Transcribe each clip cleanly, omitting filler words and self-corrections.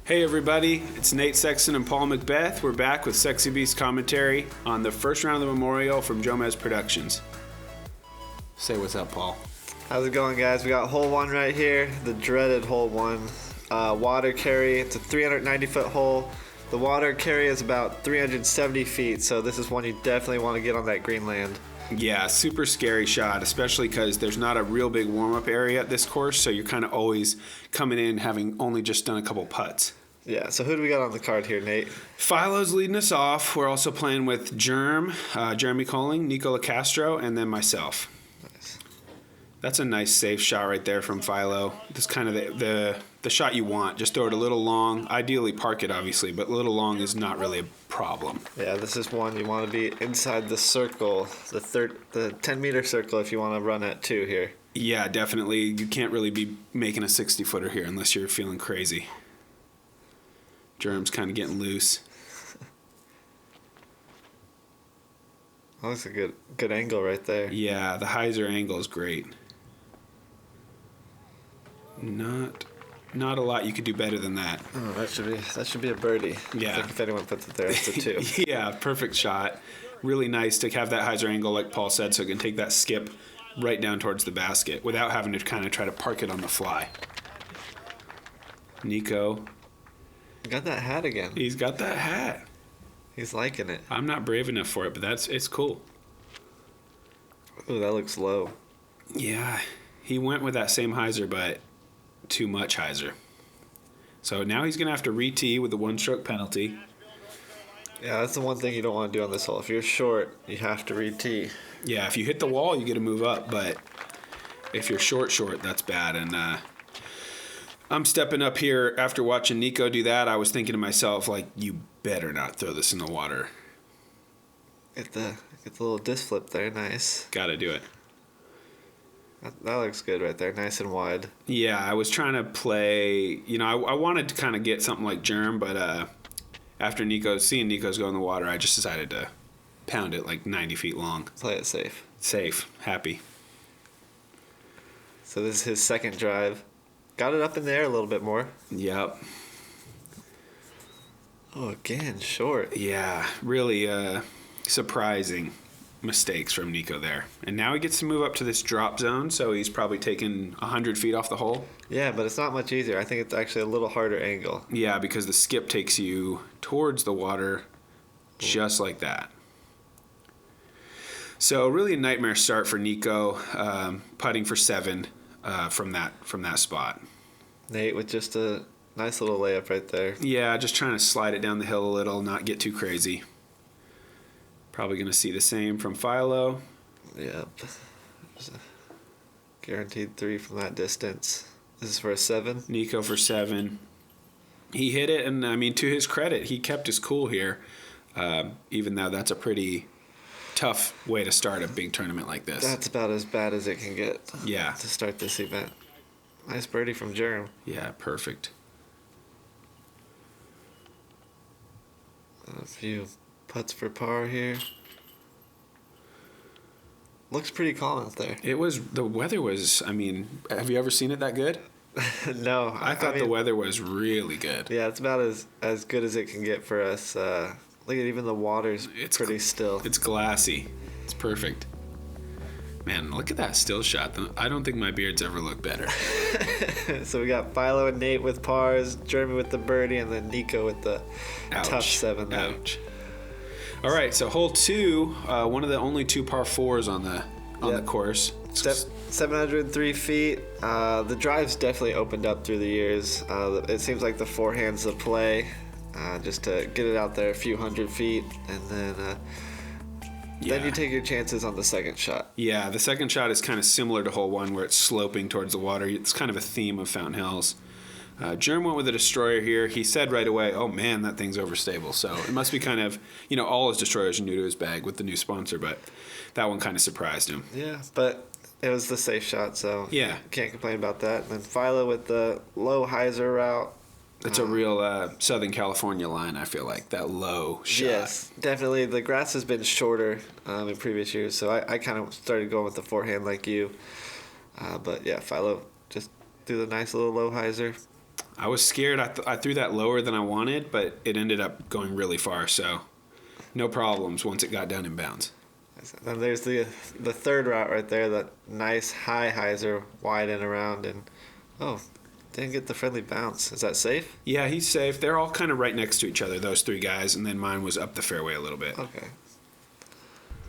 Hey everybody, it's Nate Sexton and Paul McBeth. We're back with Sexy Beast commentary on the first round of the Memorial from Jomez Productions. Say what's up, Paul. How's it going, guys? We got hole one right here, the dreaded hole one. Water carry, it's a 390-foot hole. The water carry is about 370 feet, so this is one you definitely want to get on that green land. Yeah, super scary shot, especially because there's not a real big warm-up area at this course, so you're kind of always coming in having only just done a couple putts. Yeah, so who do we got on the card here, Nate? Philo's leading us off. We're also playing with Jeremy Koling, Nikko Locastro, and then myself. Nice. That's a nice safe shot right there from Philo. This is kind of the shot you want. Just throw it a little long. Ideally park it, obviously, but a little long is not really a problem. Yeah, this is one you want to be inside the circle, the 10-meter circle if you want to run at two here. Yeah, definitely. You can't really be making a 60-footer here unless you're feeling crazy. Germ's kind of getting loose. Oh, that's a good angle right there. Yeah, the hyzer angle is great. Not a lot you could do better than that. Oh, that should be a birdie. Yeah. I think if anyone puts it there, it's a two. Yeah, perfect shot. Really nice to have that hyzer angle, like Paul said, so it can take that skip right down towards the basket without having to kind of try to park it on the fly. Nikko. Got that hat again. He's got that hat. He's liking it. I'm not brave enough for it, but it's cool. Ooh, that looks low. Yeah, he went with that same hyzer, but too much hyzer. So now he's going to have to re-tee with the one-stroke penalty. Yeah, that's the one thing you don't want to do on this hole. If you're short, you have to re-tee. Yeah, if you hit the wall, you get to move up, but if you're short, that's bad. And I'm stepping up here after watching Nikko do that. I was thinking to myself, like, you better not throw this in the water. Get the little disc flip there, nice. Got to do it. That looks good right there, nice and wide. Yeah, I was trying to play, I wanted to kind of get something like Germ, but after seeing Nikko's go in the water, I just decided to pound it like 90 feet long. Play it safe. Safe, happy. So this is his second drive. Got it up in there a little bit more. Yep. Oh, again, short. Yeah, really surprising mistakes from Nikko there. And now he gets to move up to this drop zone, so he's probably taken 100 feet off the hole. Yeah, but it's not much easier. I think it's actually a little harder angle. Yeah, because the skip takes you towards the water just like that. So really a nightmare start for Nikko, putting for 7 from that spot. Nate with just a nice little layup right there. Yeah, just trying to slide it down the hill a little, not get too crazy. Probably going to see the same from Philo. Yep. Guaranteed 3 from that distance. This is for a 7. Nikko for 7. He hit it, and to his credit, he kept his cool here, even though that's a pretty tough way to start a big tournament like this. That's about as bad as it can get. Yeah. To start this event. Nice birdie from Jerem. Yeah, perfect. A few putts for par here. Looks pretty calm out there. The weather was, have you ever seen it that good? No. I thought the weather was really good. Yeah, it's about as good as it can get for us. Look at even the water's pretty still. It's glassy. It's perfect. Man, look at that still shot. I don't think my beards ever looked better. So we got Philo and Nate with pars, Jeremy with the birdie, and then Nikko with the tough 7. There. Ouch. All right, so hole 2, one of the only 2 par 4s on the course. 703 feet. The drive's definitely opened up through the years. It seems like the forehand's the play, just to get it out there a few hundred feet, and then you take your chances on the second shot. Yeah, the second shot is kind of similar to hole 1, where it's sloping towards the water. It's kind of a theme of Fountain Hills. Jerm went with a destroyer here. He said right away, oh man, that thing's overstable. So it must be kind of, all his destroyers are new to his bag with the new sponsor, but that one kind of surprised him. Yeah, but it was the safe shot, so yeah, can't complain about that. And then Philo with the low hyzer route. That's a real Southern California line, I feel like, that low shot. Yes, definitely. The grass has been shorter in previous years, so I kind of started going with the forehand like you. But yeah, Philo just threw the nice little low hyzer. I was scared. I threw that lower than I wanted, but it ended up going really far. So no problems once it got down in bounds. Then there's the third route right there, that nice high hyzer, wide and around, and didn't get the friendly bounce. Is that safe? Yeah, he's safe. They're all kind of right next to each other, those three guys, and then mine was up the fairway a little bit. Okay.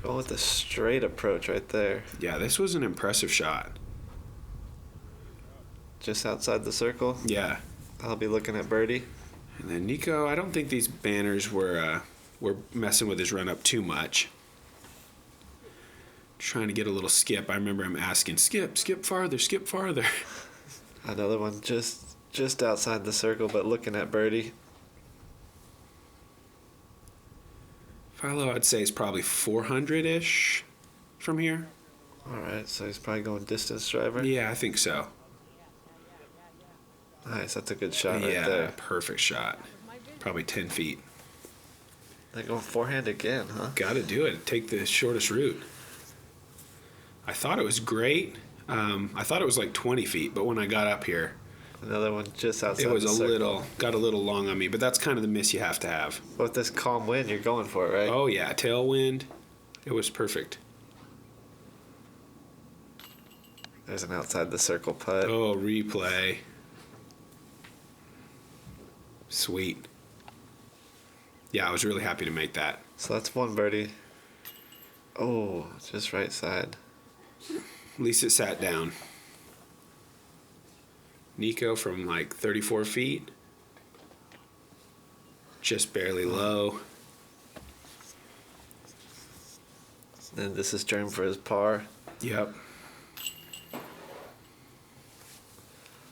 Going with the straight approach right there. Yeah, this was an impressive shot. Just outside the circle. Yeah. I'll be looking at birdie. And then Nikko, I don't think these banners were messing with his run up too much. Trying to get a little skip. I remember him asking, skip farther, skip farther. Another one just outside the circle, but looking at birdie. Philo, I'd say, is probably 400-ish from here. All right, so he's probably going distance driver. Yeah, I think so. Nice, that's a good shot right there. Yeah, perfect shot. Probably 10 feet. They're going forehand again, huh? Got to do it. Take the shortest route. I thought it was great. I thought it was like 20 feet, but when I got up here, another one just outside it was the circle. got a little long on me, but that's kind of the miss you have to have. With this calm wind, you're going for it, right? Oh, yeah, tailwind. It was perfect. There's an outside the circle putt. Oh, replay. Sweet. Yeah, I was really happy to make that. So that's one birdie. Oh, just right side. At least it sat down. Nikko from like 34 feet. Just barely low. And this is Jerm for his par. Yep.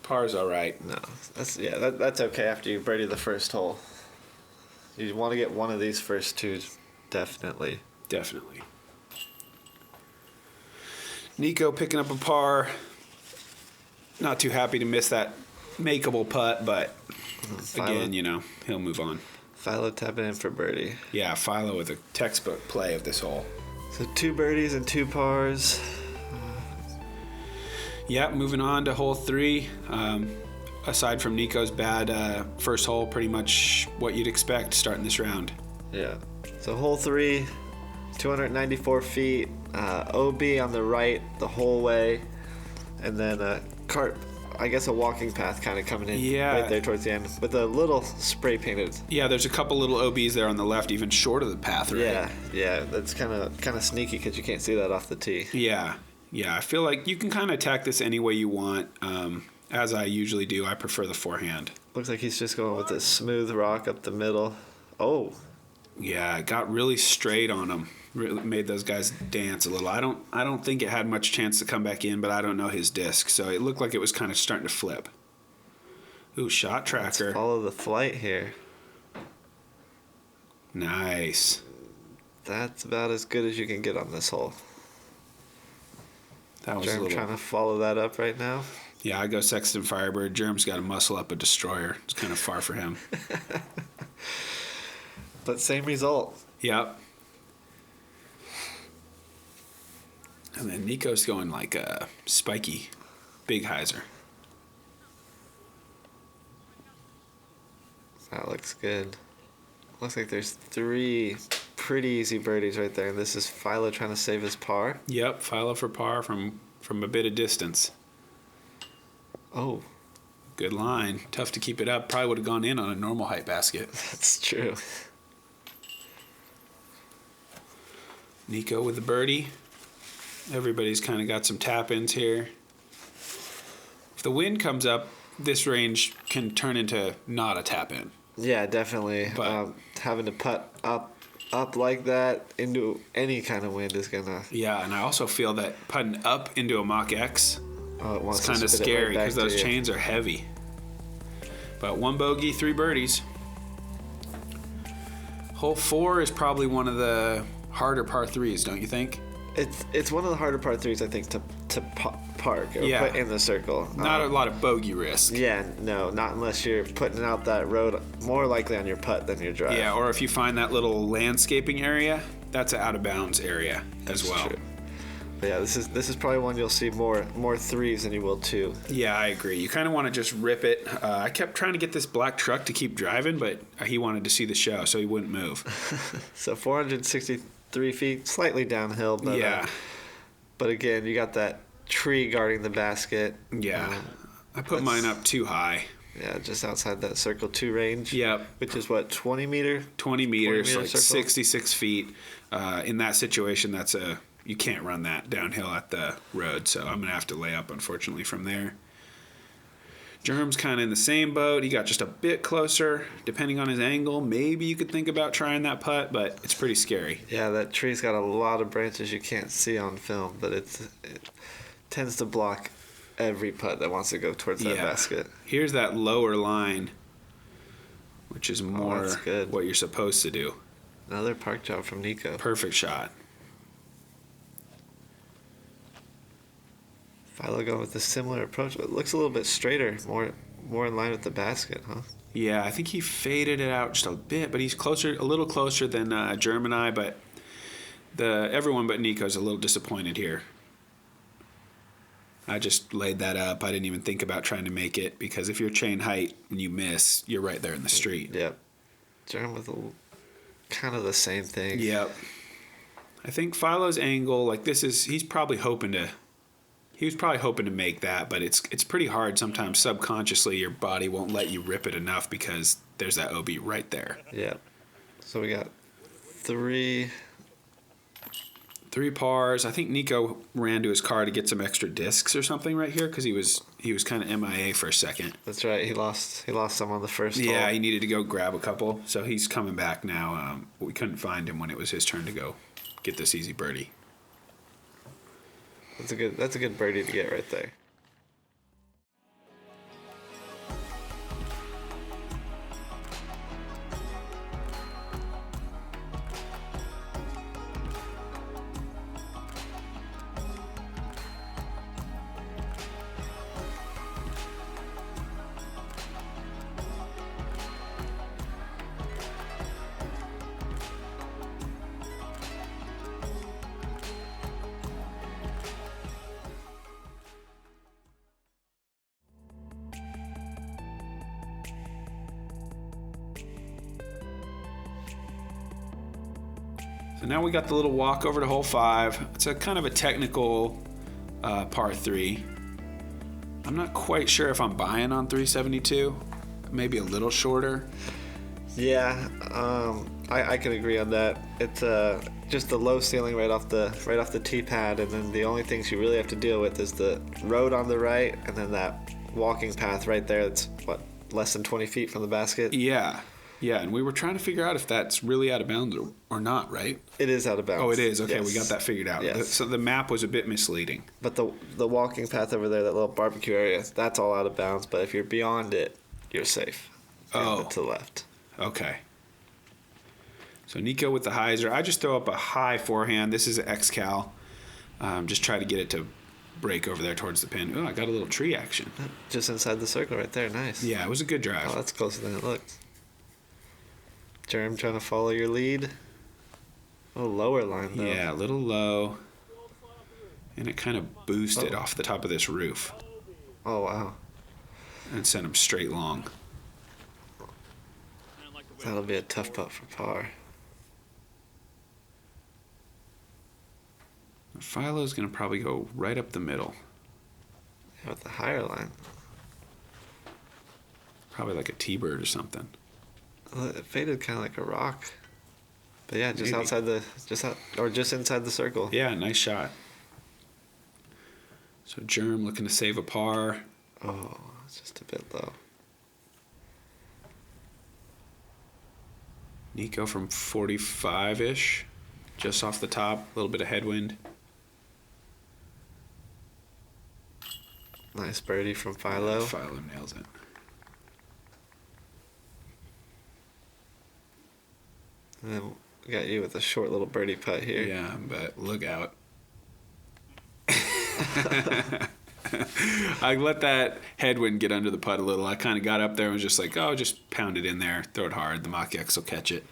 Par's all right. No, that's okay after you birdie the first hole. You want to get one of these first two, definitely. Definitely. Nikko picking up a par. Not too happy to miss that makeable putt, but again, he'll move on. Philo tapping in for birdie. Yeah, Philo with a textbook play of this hole. So 2 birdies and 2 pars. Yeah, moving on to hole 3. Aside from Nikko's bad first hole, pretty much what you'd expect starting this round. Yeah. So hole 3, 294 feet, OB on the right the whole way, and then a walking path kind of coming in right there towards the end with a little spray painted. Yeah, there's a couple little OBs there on the left, even short of the path, right? Yeah, that's kind of sneaky because you can't see that off the tee. Yeah, I feel like you can kind of attack this any way you want. As I usually do, I prefer the forehand. Looks like he's just going with this smooth rock up the middle. Oh. Yeah, it got really straight on him. Really made those guys dance a little. I don't think it had much chance to come back in, but I don't know his disc, so it looked like it was kind of starting to flip. Ooh, shot tracker. Let's follow the flight here. Nice. That's about as good as you can get on this hole. That was Jerm trying to follow that up right now. Yeah, I go Sexton Firebird. Jerm's got to muscle up a destroyer. It's kind of far for him. But same result. Yep. And then Nikko's going like a spiky big hyzer. That looks good. Looks like there's 3 pretty easy birdies right there, and this is Philo trying to save his par. Yep, Philo for par from a bit of distance. Oh. Good line. Tough to keep it up. Probably would have gone in on a normal height basket. That's true. Nikko with the birdie. Everybody's kind of got some tap-ins here. If the wind comes up, this range can turn into not a tap-in. Yeah, definitely. But having to putt up like that into any kind of wind is gonna. Yeah, and I also feel that putting up into a Mach X is kind of spit it scary right back because those to you. chains are heavy. But 1 bogey, 3 birdies. Hole 4 is probably one of the harder par 3s, don't you think? It's one of the harder par 3s, I think, to park or put in the circle. Not a lot of bogey risk. Yeah, no, not unless you're putting out that road more likely on your putt than your drive. Yeah, or if you find that little landscaping area, that's an out of bounds area as well. True. But yeah, this is probably one you'll see more threes than you will two. Yeah, I agree. You kind of want to just rip it. I kept trying to get this black truck to keep driving, but he wanted to see the show, so he wouldn't move. So 463 feet, slightly downhill, but yeah. But again, you got that tree guarding the basket. Yeah, I put mine up too high. Yeah, just outside that circle 2 range. Yep. Which is what, 20 meters, like circle? 66 feet. In that situation, you can't run that downhill at the road, so I'm going to have to lay up, unfortunately, from there. Germ's kind of in the same boat. He got just a bit closer. Depending on his angle, maybe you could think about trying that putt, but it's pretty scary. Yeah, that tree's got a lot of branches you can't see on film, but it tends to block every putt that wants to go towards that basket. Here's that lower line, which is more that's good. What you're supposed to do. Another park job from Nikko. Perfect shot. Philo going with a similar approach. It looks a little bit straighter, more in line with the basket, huh? Yeah, I think he faded it out just a bit, but he's a little closer than Germ and I, but everyone but Nikko's a little disappointed here. I just laid that up. I didn't even think about trying to make it, because if you're chain height and you miss, you're right there in the street. Yep. Germ with kind of the same thing. Yep. I think Philo's angle, he's probably hoping to... He was probably hoping to make that, but it's pretty hard sometimes. Subconsciously, your body won't let you rip it enough because there's that OB right there. Yeah. So we got three pars. I think Nikko ran to his car to get some extra discs or something right here, because he was kind of MIA for a second. That's right. He lost some on the first hole. Yeah, he needed to go grab a couple, so he's coming back now. We couldn't find him when it was his turn to go get this easy birdie. That's a good birdie to get right there. So now we got the little walk over to hole 5. It's a kind of a technical par 3. I'm not quite sure if I'm buying on 372. Maybe a little shorter. Yeah, I can agree on that. It's just the low ceiling right off the tee pad, and then the only things you really have to deal with is the road on the right, and then that walking path right there. That's less than 20 feet from the basket. Yeah, and we were trying to figure out if that's really out of bounds or not, right? It is out of bounds. Oh, it is. Okay, yes. We got that figured out. Yes. So the map was a bit misleading. But the walking path over there, that little barbecue area, that's all out of bounds. But if you're beyond it, you're safe. To the left. Okay. So Nikko with the hyzer. I just throw up a high forehand. This is an X-Cal. Just try to get it to break over there towards the pin. Oh, I got a little tree action. Just inside the circle right there. Nice. Yeah, it was a good drive. Oh, that's closer than it looked. Germ trying to follow your lead. A little lower line, though. Yeah, a little low. And it kind of boosted off the top of this roof. Oh, wow. And sent him straight long. That'll be a tough putt for par. Philo's going to probably go right up the middle. Yeah, with the higher line. Probably like a T-bird or something. Well, it faded kind of like a rock. But yeah, just Maybe. just inside the circle. Yeah, nice shot. So Germ looking to save a par. Oh, it's just a bit low. Nikko from 45-ish, just off the top, a little bit of headwind. Nice birdie from Philo. Philo nails it. And then we got you with a short little birdie putt here. Yeah, but look out. I let that headwind get under the putt a little. I kind of got up there and was just like, just pound it in there, throw it hard. The Mach-X will catch it.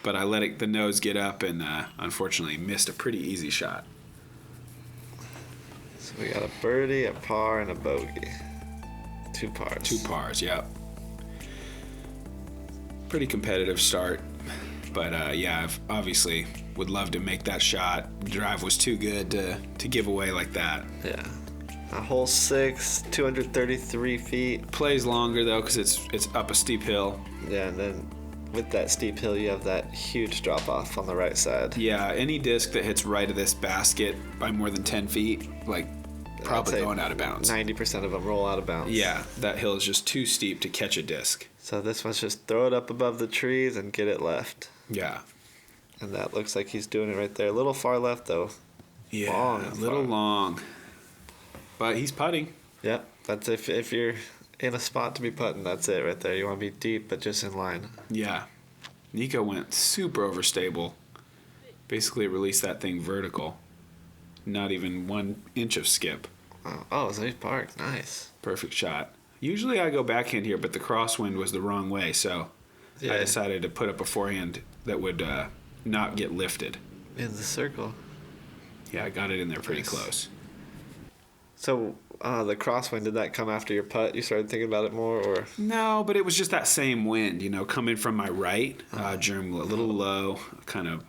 But I let the nose get up and unfortunately missed a pretty easy shot. So we got a birdie, a par, and a bogey. 2 pars. 2 pars, yep. Pretty competitive start. But yeah, I've obviously would love to make that shot. The drive was too good to give away like that. Yeah. Hole 6, 233 feet. Plays longer though because it's up a steep hill. Yeah, and then with that steep hill, you have that huge drop off on the right side. Yeah, any disc that hits right of this basket by more than 10 feet, like probably going out of bounds. 90% of them roll out of bounds. Yeah, that hill is just too steep to catch a disc. So this one's just throw it up above the trees and get it left. Yeah. And that looks like he's doing it right there. A little far left though. Yeah, long a little long. But he's putting. Yep, that's if you're in a spot to be putting, that's it right there. You want to be deep, but just in line. Yeah. Nikko went super overstable. Basically released that thing vertical. Not even 1 inch of skip. Oh, so he's parked. Nice. Perfect shot. Usually I go backhand here, but the crosswind was the wrong way, so I decided to put up a forehand that would not get lifted. In the circle. Yeah, I got it in there pretty close. So the crosswind, did that come after your putt? You started thinking about it more, or? No, but it was just that same wind, coming from my right. Germ a little low, kind of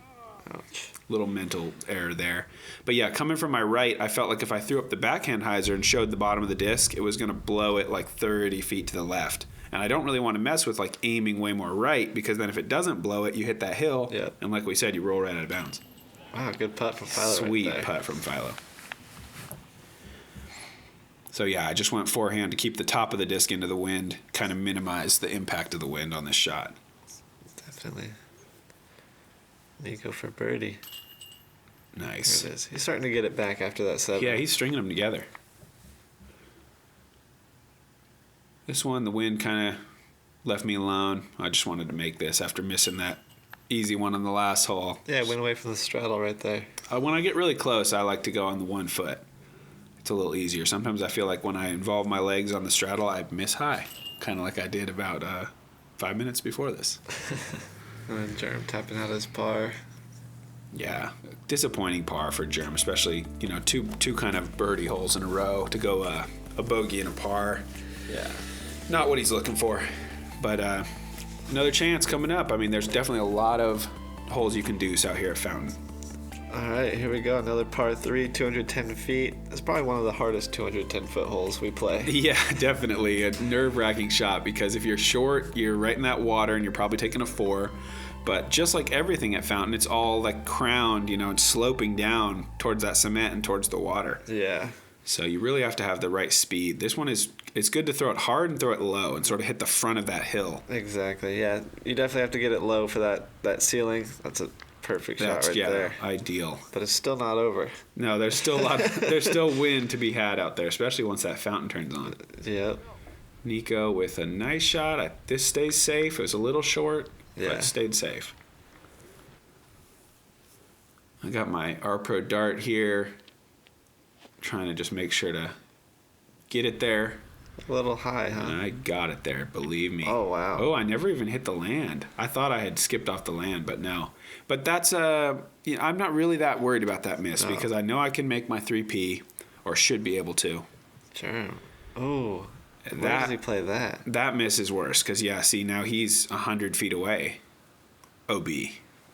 little mental error there. But yeah, coming from my right, I felt like if I threw up the backhand hyzer and showed the bottom of the disc, it was going to blow it like 30 feet to the left. And I don't really want to mess with like aiming way more right, because then if it doesn't blow it, you hit that hill. Yep. And like we said, you roll right out of bounds. Wow, good putt from Philo. Sweet right there. putt from Philo. So yeah, I just went forehand to keep the top of the disc into the wind, kind of minimize the impact of the wind on this shot. Definitely. Nikko for birdie. Nice. There it is. He's starting to get it back after that 7. Yeah, he's stringing them together. This one, the wind kind of left me alone. I just wanted to make this after missing that easy one on the last hole. Yeah, it went away from the straddle right there. When I get really close, I like to go on the 1 foot. It's a little easier. Sometimes I feel like when I involve my legs on the straddle, I miss high, kind of like I did about 5 minutes before this. And then Germ tapping out his par. Yeah, disappointing par for Germ, especially two kind of birdie holes in a row to go a bogey and a par. Yeah. Not what he's looking for, but another chance coming up. I mean, there's definitely a lot of holes you can deuce out here at Fountain. All right, here we go. Another par 3, 210 feet. It's probably one of the hardest 210-foot holes we play. Yeah, definitely a nerve-wracking shot, because if you're short, you're right in that water and you're probably taking a 4. But just like everything at Fountain, it's all like crowned, and sloping down towards that cement and towards the water. Yeah. So you really have to have the right speed. This one it's good to throw it hard and throw it low and sort of hit the front of that hill. Exactly, yeah. You definitely have to get it low for that ceiling. That's a perfect shot right there. Ideal. But it's still not over. No, there's still there's still wind to be had out there, especially once that fountain turns on. Yep. Nikko with a nice shot. This stays safe. It was a little short, but it stayed safe. I got my R-Pro dart here. Trying to just make sure to get it there. A little high, huh? And I got it there, believe me. Oh, wow. Oh, I never even hit the land. I thought I had skipped off the land, but no. But that's, I'm not really that worried about that miss because I know I can make my 3P, or should be able to. Sure. Oh, where does he play that? That miss is worse because, now he's 100 feet away, OB.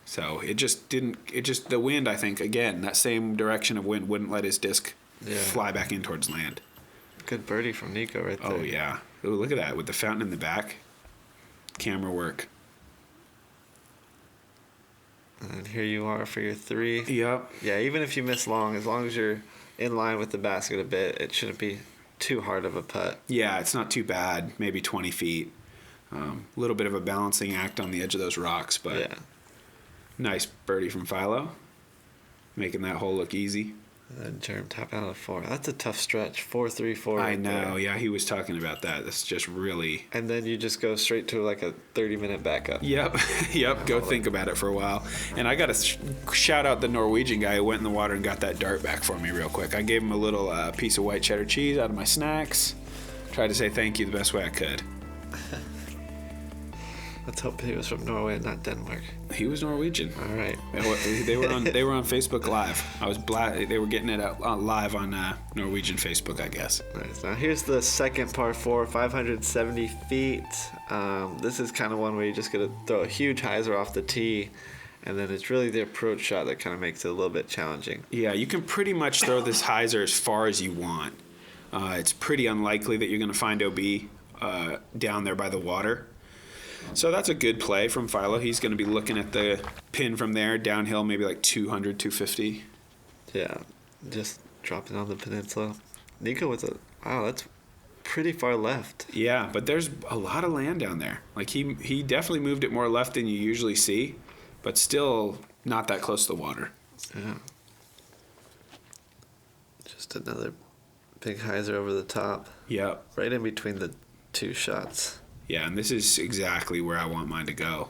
So the wind, I think, again, that same direction of wind wouldn't let his disc fly back in towards land. Good birdie from Nikko right there. Oh, yeah. Ooh, look at that with the fountain in the back. Camera work. And here you are for your 3. Yep. Yeah, even if you miss long, as long as you're in line with the basket a bit, it shouldn't be too hard of a putt. Yeah, it's not too bad. Maybe 20 feet. A little bit of a balancing act on the edge of those rocks, but nice birdie from Philo. Making that hole look easy. And then Germ tapping out a 4. That's a tough stretch. 4-3-4. I know. Yeah, he was talking about that. That's just really. And then you just go straight to like a 30-minute backup. Yep. Go think about it for a while. And I got to shout out the Norwegian guy who went in the water and got that dart back for me real quick. I gave him a little piece of white cheddar cheese out of my snacks. Tried to say thank you the best way I could. Let's hope he was from Norway and not Denmark. He was Norwegian. All right. They were on Facebook Live. They were getting it out live on Norwegian Facebook, I guess. Nice. Now here's the second par 4, 570 feet. This is kind of one where you just gotta throw a huge hyzer off the tee, and then it's really the approach shot that kind of makes it a little bit challenging. Yeah, you can pretty much throw this hyzer as far as you want. It's pretty unlikely that you're going to find OB down there by the water. So that's a good play from Philo. He's going to be looking at the pin from there, downhill, maybe like 200, 250. Yeah, just dropping on the peninsula. Nikko with wow, that's pretty far left. Yeah, but there's a lot of land down there. Like he definitely moved it more left than you usually see, but still not that close to the water. Yeah. Just another big hyzer over the top. Yep. Right in between the two shots. Yeah, and this is exactly where I want mine to go.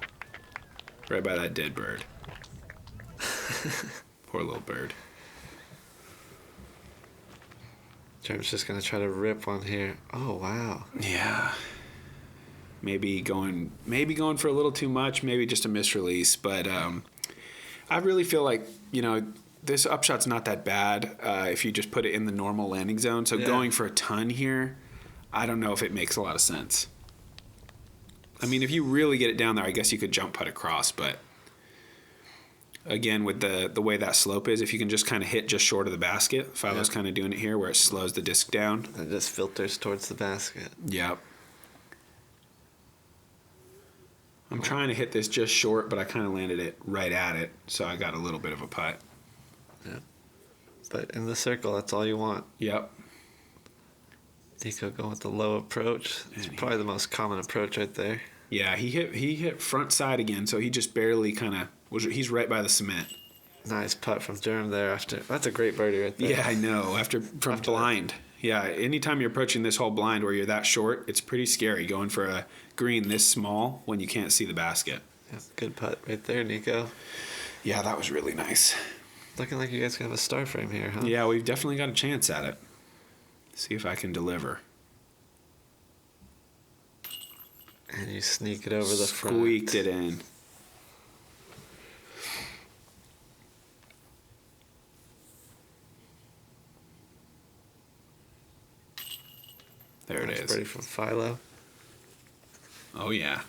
Right by that dead bird. Poor little bird. Jerem's just going to try to rip one here. Oh, wow. Yeah. Maybe going for a little too much, maybe just a misrelease, but I really feel like, this upshot's not that bad if you just put it in the normal landing zone. So going for a ton here, I don't know if it makes a lot of sense. I mean, if you really get it down there, I guess you could jump putt across, but again, with the way that slope is, if you can just kind of hit just short of the basket, Philo's kind of doing it here where it slows the disc down. It just filters towards the basket. Yep. I'm trying to hit this just short, but I kind of landed it right at it, so I got a little bit of a putt. Yeah. But in the circle, that's all you want. Yep. Nikko going with the low approach. It's probably the most common approach right there. Yeah, he hit front side again, so he just barely he's right by the cement. Nice putt from Durham there. That's a great birdie right there. Yeah, I know. From blind. Yeah, anytime you're approaching this hole blind where you're that short, it's pretty scary going for a green this small when you can't see the basket. Yeah, good putt right there, Nikko. Yeah, that was really nice. Looking like you guys can have a star frame here, huh? Yeah, we've definitely got a chance at it. See if I can deliver. And you sneak it over the front. Squeaked it in. There it is. Birdie from Philo. Oh, yeah.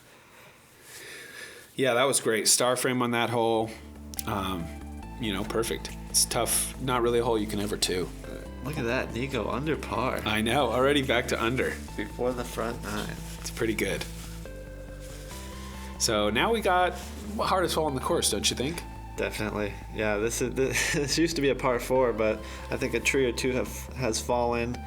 Yeah, that was great. Star frame on that hole. Perfect. It's tough. Not really a hole you can ever two. Look at that. Nikko under par. I know. Already back to under. Before the front nine. It's pretty good. So now we got hardest hole on the course, don't you think? Definitely. Yeah, this used to be a par 4, but I think a tree or two has fallen,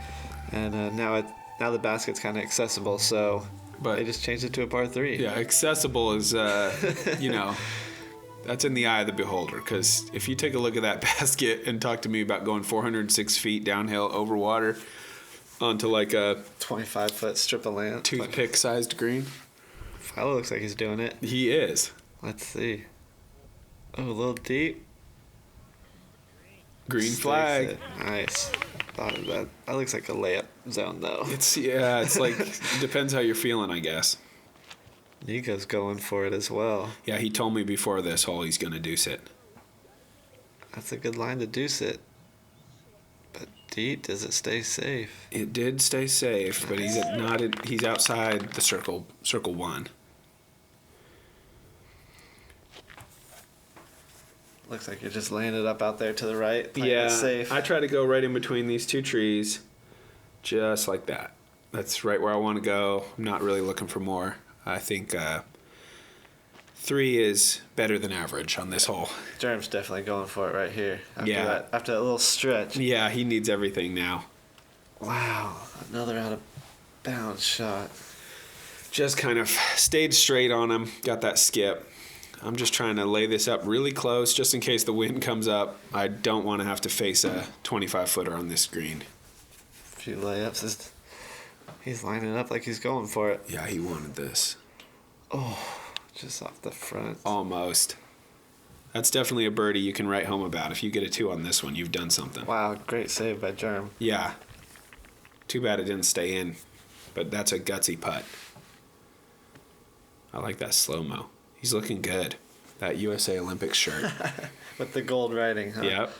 and now the basket's kind of accessible, so they just changed it to a par 3. Yeah, accessible is, that's in the eye of the beholder, because if you take a look at that basket and talk to me about going 406 feet downhill over water onto like a 25-foot strip of land, toothpick-sized green. Philo looks like he's doing it. He is. Let's see. Oh, a little deep. Green flag. Nice. Thought of that. That looks like a layup zone, though. It's like, it depends how you're feeling, I guess. Nikko's going for it as well. Yeah, he told me before this hole he's going to deuce it. That's a good line to deuce it. But deep, does it stay safe? It did stay safe, but he's outside the circle one. Looks like you're just laying it up out there to the right. Yeah, it safe. I try to go right in between these two trees, just like that. That's right where I want to go. I'm not really looking for more. I think 3 is better than average on this hole. Jerem's definitely going for it right here. After that little stretch. Yeah, he needs everything now. Wow, another out of bounds shot. Just kind of stayed straight on him, got that skip. I'm just trying to lay this up really close just in case the wind comes up. I don't want to have to face a 25-footer on this green. A few layups. He's lining it up like he's going for it. Yeah, he wanted this. Oh, just off the front. Almost. That's definitely a birdie you can write home about. If you get a 2 on this one, you've done something. Wow, great save by Jerem. Yeah. Too bad it didn't stay in, but that's a gutsy putt. I like that slow-mo. He's looking good. That USA Olympics shirt. With the gold writing, huh? Yep.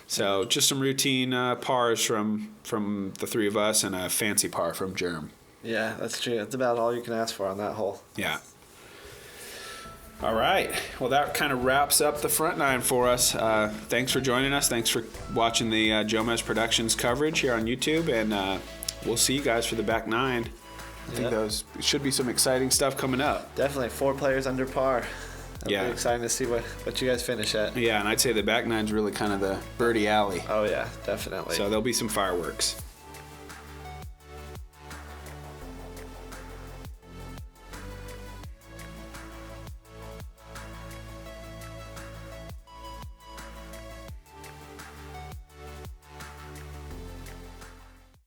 So just some routine pars from the three of us and a fancy par from Germ. Yeah, that's true. That's about all you can ask for on that hole. Yeah. All right. Well, that kind of wraps up the front nine for us. Thanks for joining us. Thanks for watching the Jomez Productions coverage here on YouTube, and we'll see you guys for the back nine. I think those should be some exciting stuff coming up. Definitely 4 players under par. That'll be exciting to see what you guys finish at. Yeah, and I'd say the back nine's really kind of the birdie alley. Oh, yeah, definitely. So there'll be some fireworks.